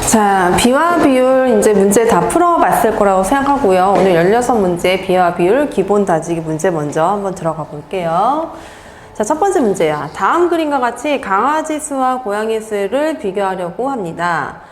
자, 비와 비율 이제 문제 다 풀어봤을 거라고 생각하고요. 오늘 16문제 비와 비율 기본 다지기 문제 먼저 한번 들어가 볼게요. 자, 첫 번째 문제야. 다음 그림과 같이 강아지 수와 고양이 수를 비교하려고 합니다.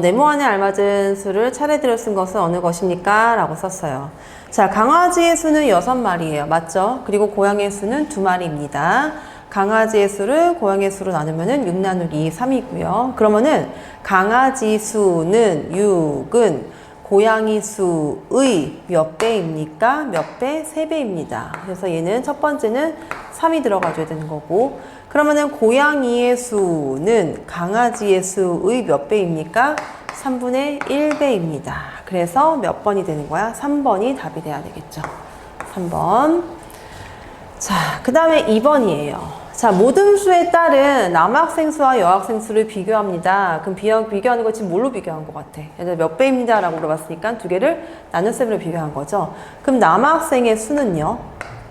네모안에 알맞은 수를 차례대로 쓴 것은 어느 것입니까? 라고 썼어요. 자, 강아지의 수는 6마리예요. 맞죠? 그리고 고양이의 수는 2마리입니다. 강아지의 수를 고양이의 수로 나누면은 6 나누기 3이고요. 그러면은 강아지 수는 6은 고양이 수의 몇 배입니까? 몇 배? 3배입니다. 그래서 얘는 첫 번째는 3이 들어가줘야 되는 거고, 그러면은 고양이의 수는 강아지의 수의 몇 배입니까? 3분의 1배입니다. 그래서 몇 번이 되는 거야? 3번이 답이 돼야 되겠죠. 3번. 자, 그 다음에 2번이에요. 자, 모든 수에 따른 남학생 수와 여학생 수를 비교합니다. 그럼 비교하는 거 지금 뭘로 비교한 것 같아? 얘들 몇 배입니다 라고 물어봤으니까 두 개를 나눗셈으로 비교한 거죠. 그럼 남학생의 수는요?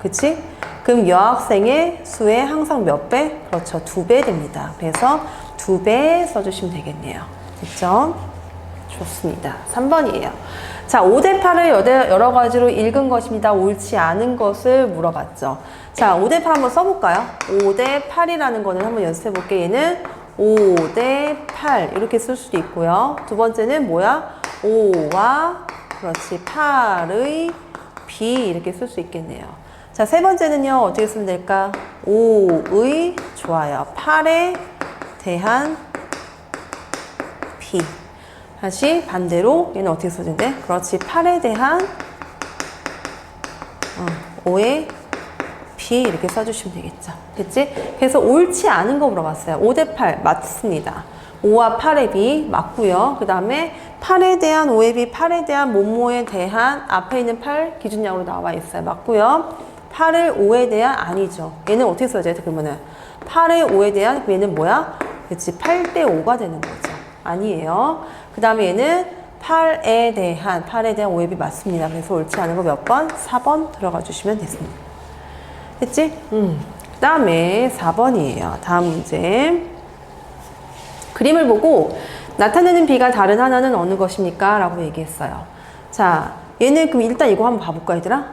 그치? 그럼 여학생의 수에 항상 몇 배? 그렇죠. 2배 됩니다. 그래서 2배 써주시면 되겠네요. 됐죠? 좋습니다. 3번이에요. 자, 5대8을 여러 가지로 읽은 것입니다. 옳지 않은 것을 물어봤죠. 자, 5대8 한번 써볼까요? 5대8이라는 거는 한번 연습해 볼게요. 얘는 5대8 이렇게 쓸 수도 있고요. 두 번째는 뭐야? 5와 그렇지 8의 B 이렇게 쓸 수 있겠네요. 자, 세 번째는요. 어떻게 쓰면 될까? 5의 좋아요. 8에 대한 B. 다시 반대로 얘는 어떻게 써진대? 그렇지. 8에 대한 5의 B 이렇게 써주시면 되겠죠. 됐지? 그래서 옳지 않은 거 물어봤어요. 5대8 맞습니다. 5와 8의 B 맞고요. 그 다음에 8에 대한 5의 B, 8에 대한 뭐뭐에 대한 앞에 있는 8 기준량으로 나와 있어요. 맞고요. 8을 5에 대한 아니죠. 얘는 어떻게 써야 돼? 그러면은 8의 5에 대한 얘는 뭐야? 그렇지. 8대 5가 되는 거죠. 아니에요. 그 다음에 얘는 8에 대한 5의 B 맞습니다. 그래서 옳지 않은 거 몇 번? 4번 들어가 주시면 됐습니다. 됐지? 그 다음에 4번이에요. 다음 문제. 그림을 보고 나타내는 B가 다른 하나는 어느 것입니까? 라고 얘기했어요. 자, 얘는 그럼 일단 이거 한번 봐볼까 얘들아?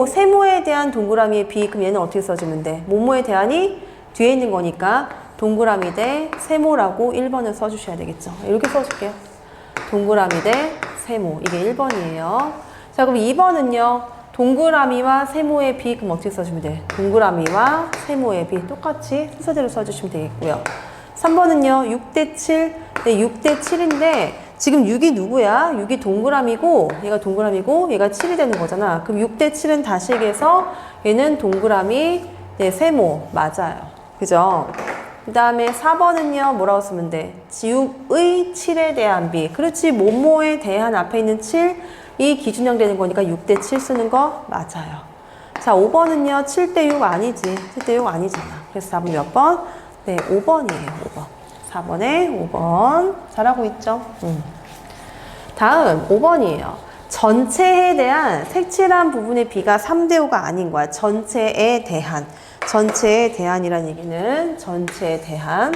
세모에 대한 동그라미의 B, 그럼 얘는 어떻게 써주면 돼? 뭐뭐에 대한이 뒤에 있는 거니까 동그라미 대 세모라고 1번을 써주셔야 되겠죠. 이렇게 써줄게요. 동그라미 대 세모. 이게 1번이에요. 자, 그럼 2번은요. 동그라미와 세모의 B, 그럼 어떻게 써주면 돼? 동그라미와 세모의 B. 똑같이 순서대로 써주시면 되겠고요. 3번은요. 6대7. 네, 6대7인데 지금 6이 누구야? 6이 동그라미고 얘가 동그라미고 얘가 7이 되는 거잖아. 그럼 6대7은 다시 얘기해서 얘는 동그라미, 네, 세모. 맞아요. 그죠? 그 다음에 4번은요. 뭐라고 쓰면 돼? 6의 7에 대한 B. 그렇지. 뭐뭐에 대한 앞에 있는 7이 기준형 되는 거니까 6대7 쓰는 거 맞아요. 자, 5번은요. 7대6 아니지. 7대6 아니잖아. 그래서 답은 몇 번? 네, 5번이에요. 5번. 4번에 5번. 잘하고 있죠? 다음 5번이에요. 전체에 대한 색칠한 부분의 B가 3대5가 아닌 거야. 전체에 대한이라는 얘기는 전체에 대한.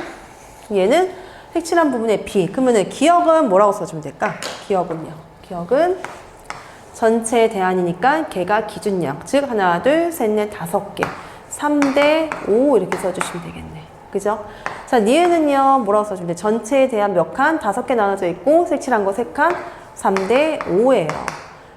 얘는 색칠한 부분의 B. 그러면은 기억은 뭐라고 써주면 될까? 기억은 전체에 대한이니까 걔가 기준량. 즉 하나, 둘, 셋, 넷, 5개. 3대5 이렇게 써주시면 되겠네. 그죠? 자, 니은은요, 뭐라고 써주면 돼? 전체에 대한 몇 칸? 5개 나눠져 있고, 색칠한 거 3칸? 3대5예요.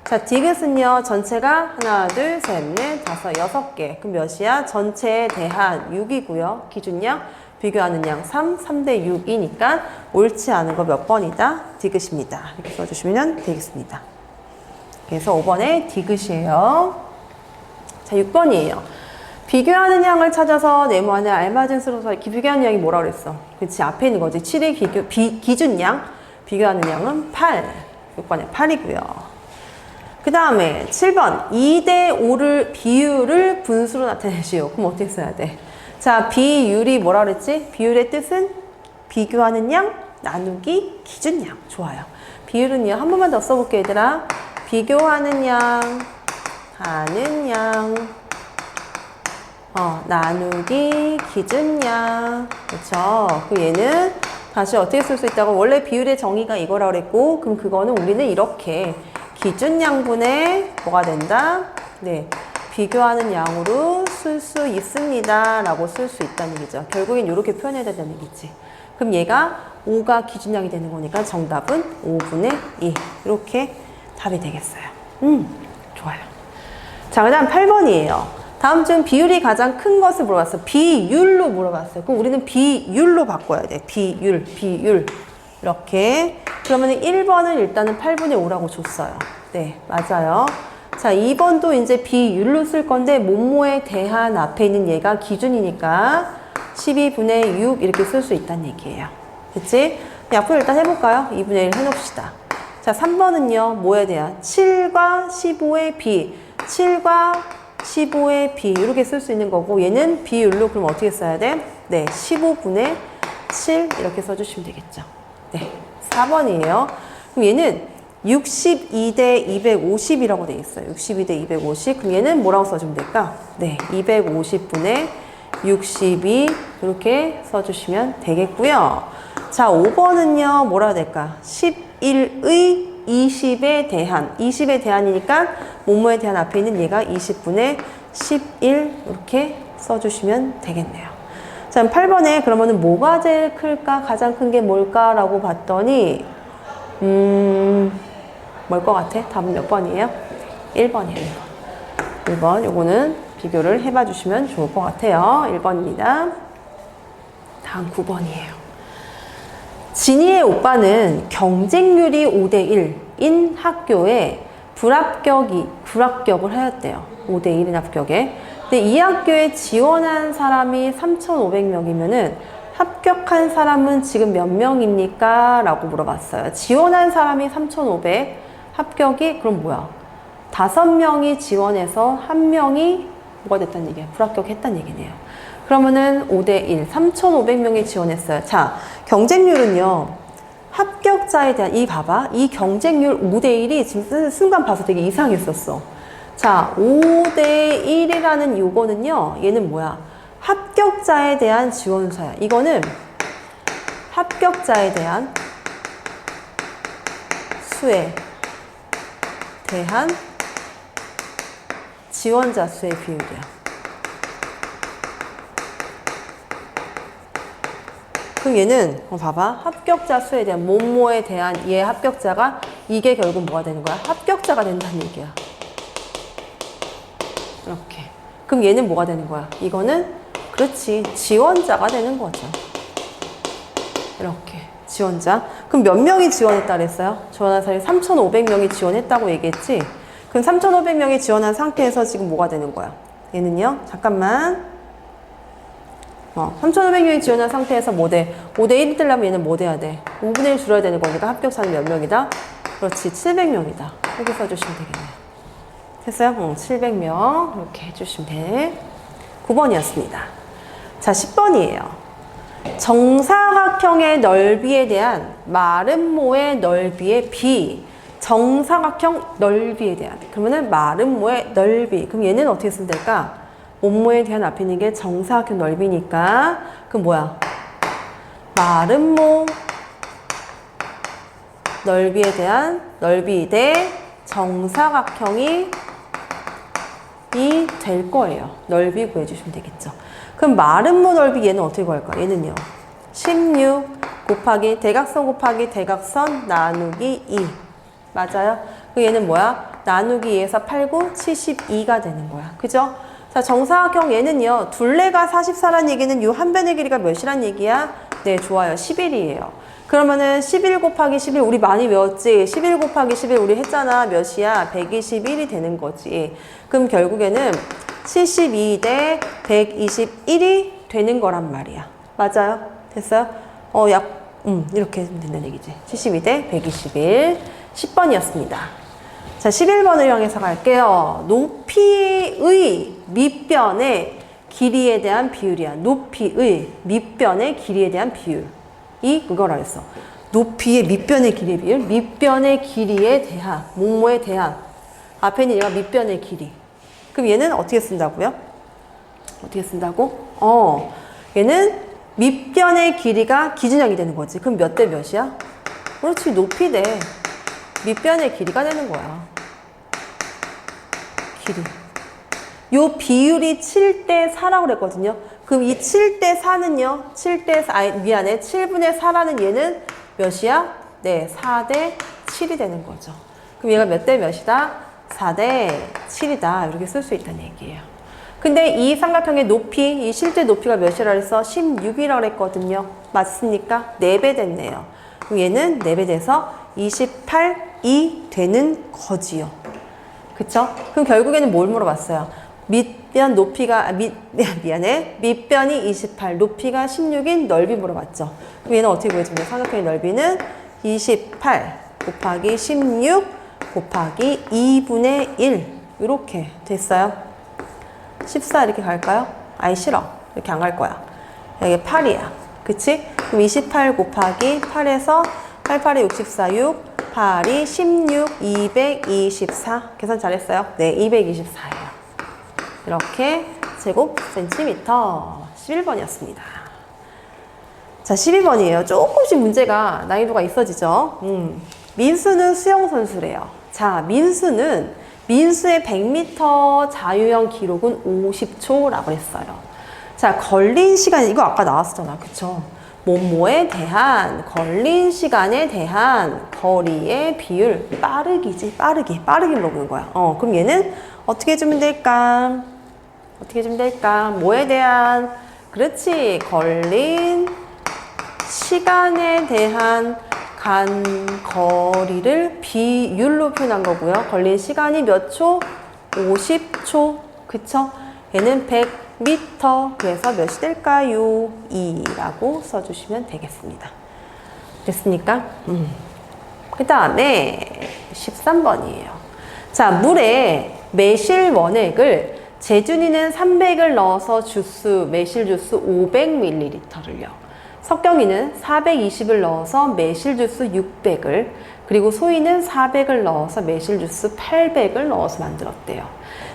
자, 디귿은요, 전체가 하나, 둘, 셋, 넷, 5, 6개. 그럼 몇이야? 전체에 대한 6이고요. 기준량, 비교하는 양 3대6이니까 옳지 않은 거 몇 번이다? 디귿입니다. 이렇게 써주시면 되겠습니다. 그래서 5번에 디귿이에요. 자, 6번이에요. 비교하는 양을 찾아서 네모안에 알맞은 수로 비교하는 양이 뭐라 그랬어? 그렇지, 앞에 있는 거지. 7의 기준량, 비교하는 양은 8. 6번에 8이고요. 그 다음에 7번 2대5를 비율을 분수로 나타내시오. 그럼 어떻게 써야 돼? 자, 비율이 뭐라 그랬지? 비율의 뜻은 비교하는 양 나누기 기준량. 좋아요. 비율은요, 한 번만 더 써볼게 얘들아. 비교하는 양 하는 양 나누기 기준량. 그렇죠? 그 얘는 다시 어떻게 쓸 수 있다고? 원래 비율의 정의가 이거라 그랬고, 그럼 그거는 우리는 이렇게 기준 양분의 뭐가 된다? 네, 비교하는 양으로 쓸 수 있습니다 라고 쓸 수 있다는 얘기죠. 결국엔 이렇게 표현해야 된다는 얘기지. 그럼 얘가 5가 기준량이 되는 거니까 정답은 5분의 2 이렇게 답이 되겠어요. 좋아요. 자, 그 다음 8번이에요. 다음 중 비율이 가장 큰 것을 물어봤어요. 비율로 물어봤어요. 그럼 우리는 비율로 바꿔야 돼. 비율. 이렇게. 그러면 1번은 일단은 8분의 5라고 줬어요. 네, 맞아요. 자, 2번도 이제 비율로 쓸 건데, 뭐뭐에 대한 앞에 있는 얘가 기준이니까 12분의 6 이렇게 쓸 수 있다는 얘기예요. 그치? 약분 일단 해볼까요? 2분의 1 해놓읍시다. 자, 3번은요, 뭐에 대한? 7과 15의 비. 7과 15의 비. 이렇게 쓸 수 있는 거고, 얘는 비율로 그럼 어떻게 써야 돼? 네, 15분의 7 이렇게 써주시면 되겠죠. 네, 4번이에요. 그럼 얘는 62대 250이라고 돼 있어요. 62대 250. 그럼 얘는 뭐라고 써주면 될까? 네, 250분의 62 이렇게 써주시면 되겠고요. 자, 5번은요, 뭐라 해야 될까? 11의 20에 대한. 20에 대한이니까 뭐뭐에 대한 앞에 있는 얘가 20분의 11 이렇게 써주시면 되겠네요. 자, 8번에 그러면은 뭐가 제일 클까? 가장 큰 게 뭘까라고 봤더니 뭘 것 같아? 답은 몇 번이에요? 1번이에요. 1번. 요거는 비교를 해봐 주시면 좋을 것 같아요. 1번입니다. 다음 9번이에요. 진이의 오빠는 경쟁률이 5대1인 학교에 불합격을 하였대요. 5대1인 합격에. 근데 이 학교에 지원한 사람이 3,500명이면은 합격한 사람은 지금 몇 명입니까? 라고 물어봤어요. 지원한 사람이 3,500, 합격이 그럼 뭐야? 5명이 지원해서 1명이 뭐가 됐다는 얘기야? 불합격했다는 얘기네요. 그러면은 5대1, 3,500명이 지원했어요. 자, 경쟁률은요, 합격자에 대한, 봐봐. 이 경쟁률 5대1이 지금 순간 봐서 되게 이상했었어. 자, 5대1이라는 요거는요, 얘는 뭐야? 합격자에 대한 지원사야. 이거는 합격자에 대한 수에 대한 지원자 수의 비율이야. 그럼 얘는 봐봐. 합격자 수에 대한 뭐뭐에 대한 얘 합격자가 이게 결국 뭐가 되는 거야? 합격자가 된다는 얘기야. 이렇게. 그럼 얘는 뭐가 되는 거야? 이거는 그렇지. 지원자가 되는 거죠. 이렇게. 지원자. 그럼 몇 명이 지원했다 그랬어요? 지원한 사람이 3,500명이 지원했다고 얘기했지? 그럼 3,500명이 지원한 상태에서 지금 뭐가 되는 거야? 얘는요? 잠깐만. 3,500명이 지원한 상태에서 뭐 돼? 5대1이 되려면 얘는 뭐 돼야 돼? 5분의 1 줄여야 되는 거니까 합격자는 몇 명이다? 그렇지. 700명이다. 이렇게 써주시면 되겠네요. 됐어요? 700명. 이렇게 해주시면 돼. 9번이었습니다. 자, 10번이에요. 정사각형의 넓이에 대한 마름모의 넓이의 비. 정사각형 넓이에 대한. 그러면은 마름모의 넓이. 그럼 얘는 어떻게 쓰면 될까? 몸모에 대한 앞에 있는 게 정사각형 넓이니까. 그럼 뭐야? 마름모 넓이에 대한 넓이 대 정사각형이 될 거예요. 넓이 구해주시면 되겠죠. 그럼 마름모 넓이 얘는 어떻게 구할까? 얘는요. 16 곱하기 대각선 곱하기 대각선 나누기 2. 맞아요? 그 얘는 뭐야? 나누기 2에서 8, 9, 72가 되는 거야. 그죠? 자, 정사각형 얘는요. 둘레가 44란 얘기는 요 한 변의 길이가 몇이란 얘기야? 네, 좋아요. 11이에요. 그러면은 11 곱하기 11 우리 많이 외웠지? 11 곱하기 11 우리 했잖아. 몇이야? 121이 되는 거지. 그럼 결국에는 72 대 121이 되는 거란 말이야. 맞아요? 됐어요? 이렇게 하면 된다는 얘기지. 72 대 121. 10번이었습니다. 자, 11번을 향해서 갈게요. 높이의 밑변의 길이에 대한 비율이야. 높이의 밑변의 길이에 대한 비율. 그거라 했어. 높이의 밑변의 길이의 비율. 밑변의 길이에 대한, 뭐뭐에 대한. 앞에 있는 얘가 밑변의 길이. 그럼 얘는 어떻게 쓴다고요? 어떻게 쓴다고? 얘는 밑변의 길이가 기준역이 되는 거지. 그럼 몇 대 몇이야? 그렇지, 높이 대 밑변의 길이가 되는 거야. 길이. 요 비율이 7대 4라고 그랬거든요. 그럼 이 7대 4는요, 7대 4, 미안해. 7분의 4라는 얘는 몇이야? 네, 4대 7이 되는 거죠. 그럼 얘가 몇 대 몇이다? 4대 7이다. 이렇게 쓸 수 있다는 얘기예요. 근데 이 삼각형의 높이, 이 실제 높이가 몇이라 그랬어? 16이라고 그랬거든요. 맞습니까? 4배 됐네요. 그럼 얘는 4배 돼서 28이 되는 거지요. 그쵸? 그럼 결국에는 뭘 물어봤어요? 밑변 높이가, 미안해. 밑변이 28, 높이가 16인 넓이 물어봤죠. 그럼 얘는 어떻게 구해주면 돼? 삼각형의 넓이는 28 곱하기 16 곱하기 2분의 1. 이렇게 됐어요. 14 이렇게 갈까요? 아이 싫어. 이렇게 안 갈 거야. 여기 8이야. 그치? 그럼 28 곱하기 8에서 8, 8이 64, 6, 8이 16, 224. 계산 잘했어요? 네, 224예요. 이렇게 제곱 센티미터 11번이었습니다. 자, 12번이에요. 조금씩 문제가 난이도가 있어지죠. 민수는 수영선수래요. 자, 민수의 100m 자유형 기록은 50초라고 했어요. 자, 걸린 시간, 이거 아까 나왔었잖아. 그쵸? 뭐뭐에 대한, 걸린 시간에 대한 거리의 비율, 빠르기지, 빠르기 물어보는 거야. 그럼 얘는 어떻게 해주면 될까? 어떻게 해주면 될까? 뭐에 대한, 그렇지, 걸린 시간에 대한 간 거리를 비율로 표현한 거고요. 걸린 시간이 몇 초? 50초. 그쵸? 얘는 100m. 그래서 몇이 될까요? 2라고 써주시면 되겠습니다. 됐습니까? 그 다음에 13번이에요. 자, 물에 매실 원액을 재준이는 300을 넣어서 매실 주스 500ml를요. 석경이는 420을 넣어서 매실 주스 600을, 그리고 소희는 400을 넣어서 매실 주스 800을 넣어서 만들었대요.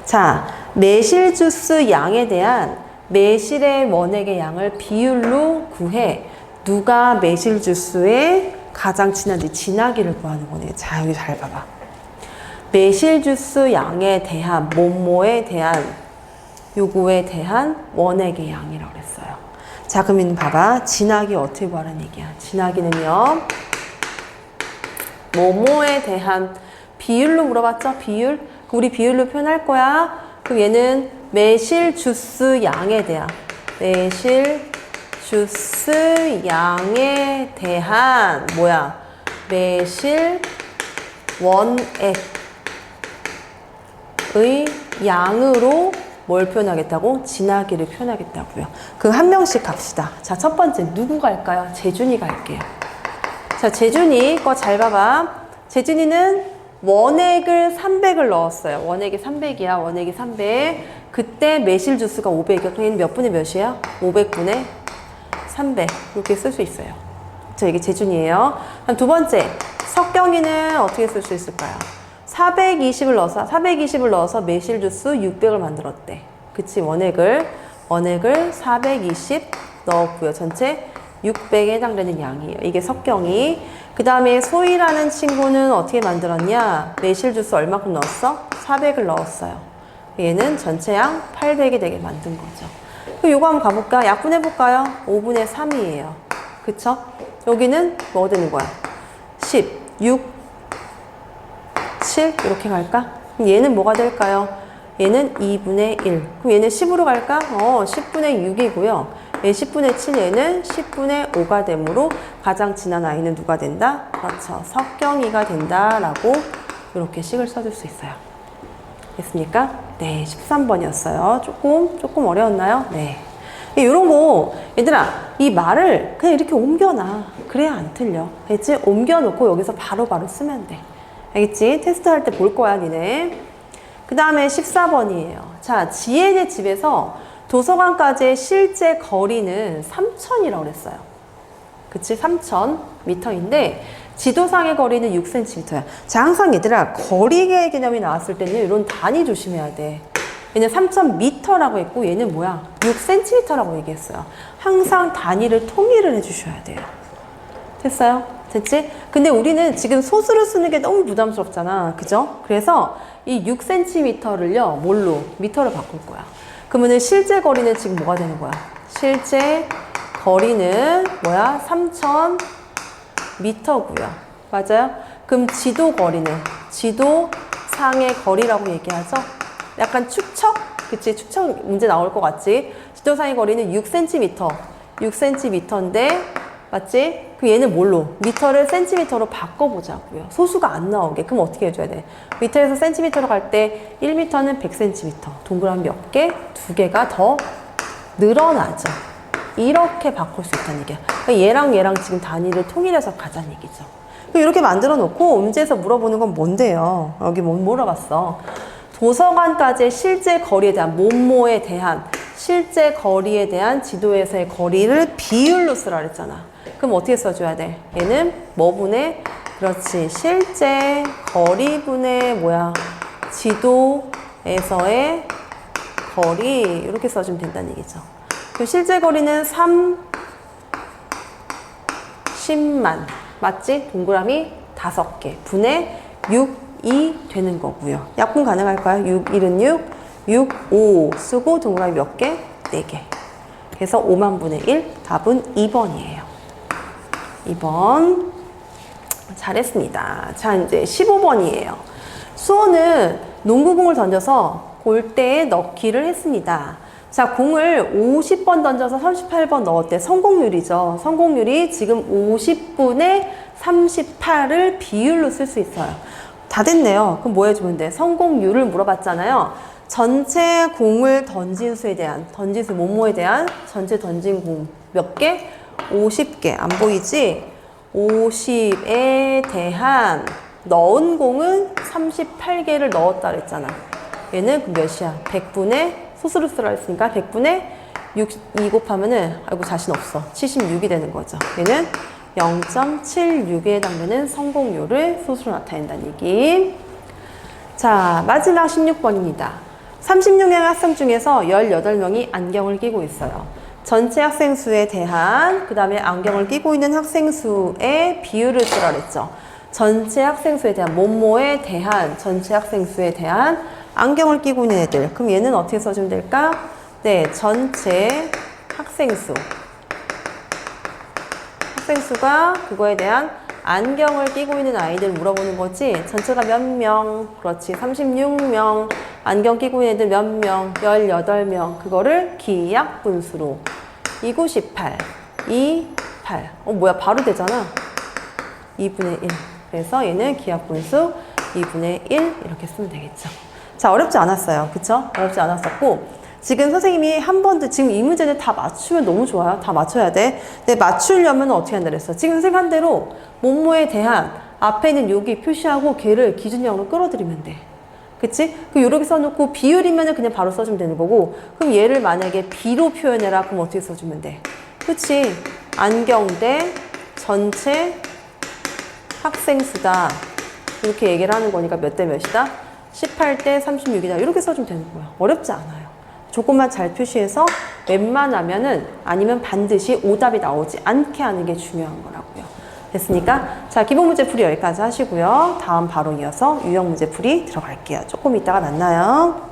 자, 매실 주스 양에 대한 매실의 원액의 양을 비율로 구해. 누가 매실 주스에 가장 진한지, 진하기를 구하는 거네요. 자, 여기 잘 봐봐. 매실 주스 양에 대한, 뭐뭐에 대한, 요거에 대한 원액의 양이라고 그랬어요. 자, 그러면 봐봐. 진하기 어떻게 구하라는 얘기야. 진하기는요, 뭐뭐에 대한 비율로 물어봤죠? 비율. 우리 비율로 표현할 거야. 그럼 얘는 매실 주스 양에 대한, 매실 주스 양에 대한, 뭐야? 매실 원액의 양으로 뭘 표현하겠다고? 진하기를 표현하겠다고요. 그 한 명씩 갑시다. 자, 첫 번째 누구 갈까요? 재준이가 할게요. 자, 재준이 거 잘 봐봐. 재준이는 원액을 300을 넣었어요. 원액이 300이야. 원액이 300. 그때 매실 주스가 500이야. 그럼 몇 분의 몇이야? 500분의 300. 이렇게 쓸 수 있어요. 자, 이게 재준이에요. 그럼 두 번째, 석경이는 어떻게 쓸 수 있을까요? 420을 넣어서 매실 주스 600을 만들었대. 그치? 원액을 420 넣었고요. 전체 600에 해당되는 양이에요. 이게 석경이. 그 다음에 소희라는 친구는 어떻게 만들었냐? 매실 주스 얼마큼 넣었어? 400을 넣었어요. 얘는 전체 양 800이 되게 만든 거죠. 그럼 요거 한번 가볼까? 약분해볼까요? 5분의 3이에요. 그쵸? 여기는 뭐 되는 거야? 10, 6, 7 이렇게 갈까? 그럼 얘는 뭐가 될까요? 얘는 2분의 1. 그럼 얘는 10으로 갈까? 10분의 6이고요. 얘 10분의 7, 얘는 10분의 5가 되므로 가장 진한 아이는 누가 된다? 그렇죠. 석경이가 된다라고 이렇게 식을 써줄 수 있어요. 됐습니까? 네, 13번이었어요. 조금 어려웠나요? 네. 이런 거, 얘들아, 이 말을 그냥 이렇게 옮겨놔. 그래야 안 틀려. 알겠지? 옮겨놓고 여기서 바로바로 쓰면 돼. 알겠지? 테스트 할 때 볼 거야, 니네. 그 다음에 14번이에요. 자, 지혜네 집에서 도서관까지의 실제 거리는 3,000이라고 그랬어요. 그치? 3,000m인데 지도상의 거리는 6cm야. 자, 항상 얘들아, 거리의 개념이 나왔을 때는 이런 단위 조심해야 돼. 얘는 3,000m라고 했고 얘는 뭐야? 6cm라고 얘기했어요. 항상 단위를 통일을 해주셔야 돼요. 됐어요? 됐지? 근데 우리는 지금 소수를 쓰는 게 너무 부담스럽잖아. 그죠? 그래서 이 6cm를요, 뭘로? 미터로 바꿀 거야. 그러면은 실제 거리는 지금 뭐가 되는 거야? 실제 거리는 뭐야? 3,000m고요. 맞아요? 그럼 지도 거리는? 지도상의 거리라고 얘기하죠? 약간 축척? 그치? 축척 문제 나올 것 같지? 지도상의 거리는 6cm. 6cm인데, 맞지? 그럼 얘는 뭘로? 미터를 센티미터로 바꿔보자고요. 소수가 안 나오게. 그럼 어떻게 해줘야 돼? 미터에서 센티미터로 갈 때 1미터는 100cm. 동그라미 몇 개? 2개가 더 늘어나죠. 이렇게 바꿀 수 있다는 얘기야. 그러니까 얘랑 얘랑 지금 단위를 통일해서 가자는 얘기죠. 이렇게 만들어 놓고 문제에서 물어보는 건 뭔데요? 여기 뭐 물어봤어. 도서관까지의 실제 거리에 대한 뭐뭐에 대한 실제 거리에 대한 지도에서의 거리를 비율로 쓰라 그랬잖아. 그럼 어떻게 써줘야 돼? 얘는 뭐분의? 그렇지. 실제 거리분의 뭐야? 지도에서의 거리 이렇게 써주면 된다는 얘기죠. 그 실제 거리는 30만 맞지? 동그라미 5개 분의 6이 되는 거고요. 약분 가능할까요? 6, 1은 6, 6, 5 쓰고 동그라미 몇 개? 4개. 그래서 5만 분의 1 답은 2번이에요. 2번 잘했습니다. 자 이제 15번이에요. 수호는 농구공을 던져서 골대에 넣기를 했습니다. 자 공을 50번 던져서 38번 넣었대. 성공률이죠. 성공률이 지금 50분의 38을 비율로 쓸 수 있어요. 다 됐네요. 그럼 뭐 해주면 돼? 성공률을 물어봤잖아요. 전체 공을 던진 수에 대한 던진 수 뭐뭐에 대한 전체 던진 공 몇 개? 50개. 안 보이지? 50에 대한 넣은 공은 38개를 넣었다 그랬잖아. 얘는 그럼 몇이야? 100분의 소수를 쓰라 했으니까 100분의 2 곱하면은 아이고 자신 없어. 76이 되는 거죠. 얘는 0.76에 해당되는 성공률을 소수로 나타낸다는 얘기. 자, 마지막 16번입니다. 36명의 학생 중에서 18명이 안경을 끼고 있어요. 전체 학생 수에 대한 그 다음에 안경을 끼고 있는 학생 수의 비율을 쓰라 그랬죠. 전체 학생 수에 대한 뭐뭐에 대한 전체 학생 수에 대한 안경을 끼고 있는 애들. 그럼 얘는 어떻게 써주면 될까? 네, 전체 학생 수. 학생 수가 그거에 대한 안경을 끼고 있는 아이들 물어보는 거지. 전체가 몇 명? 그렇지. 36명. 안경 끼고 있는 애들 몇 명? 18명. 그거를 기약 분수로 298, 28. 뭐야? 바로 되잖아. 2분의 1. 그래서 얘는 기약 분수 2분의 1 이렇게 쓰면 되겠죠. 자, 어렵지 않았어요. 그쵸? 어렵지 않았었고 지금 선생님이 한 번도 지금 이 문제를 다 맞추면 너무 좋아요. 다 맞춰야 돼. 근데 맞추려면 어떻게 한다 그랬어? 지금 선생님 한 대로 뭐뭐에 대한 앞에 있는 여기 표시하고 걔를 기준형으로 끌어들이면 돼. 그치? 그 요렇게 써놓고 비율이면은 그냥 바로 써주면 되는 거고 그럼 얘를 만약에 B로 표현해라. 그럼 어떻게 써주면 돼? 그치? 안경대 전체 학생 수다. 이렇게 얘기를 하는 거니까 몇 대 몇이다? 18대 36이다. 이렇게 써주면 되는 거야. 어렵지 않아요. 조금만 잘 표시해서 웬만하면은 아니면 반드시 오답이 나오지 않게 하는 게 중요한 거라고요. 됐습니까? 자, 기본 문제 풀이 여기까지 하시고요. 다음 바로 이어서 유형 문제 풀이 들어갈게요. 조금 이따가 만나요.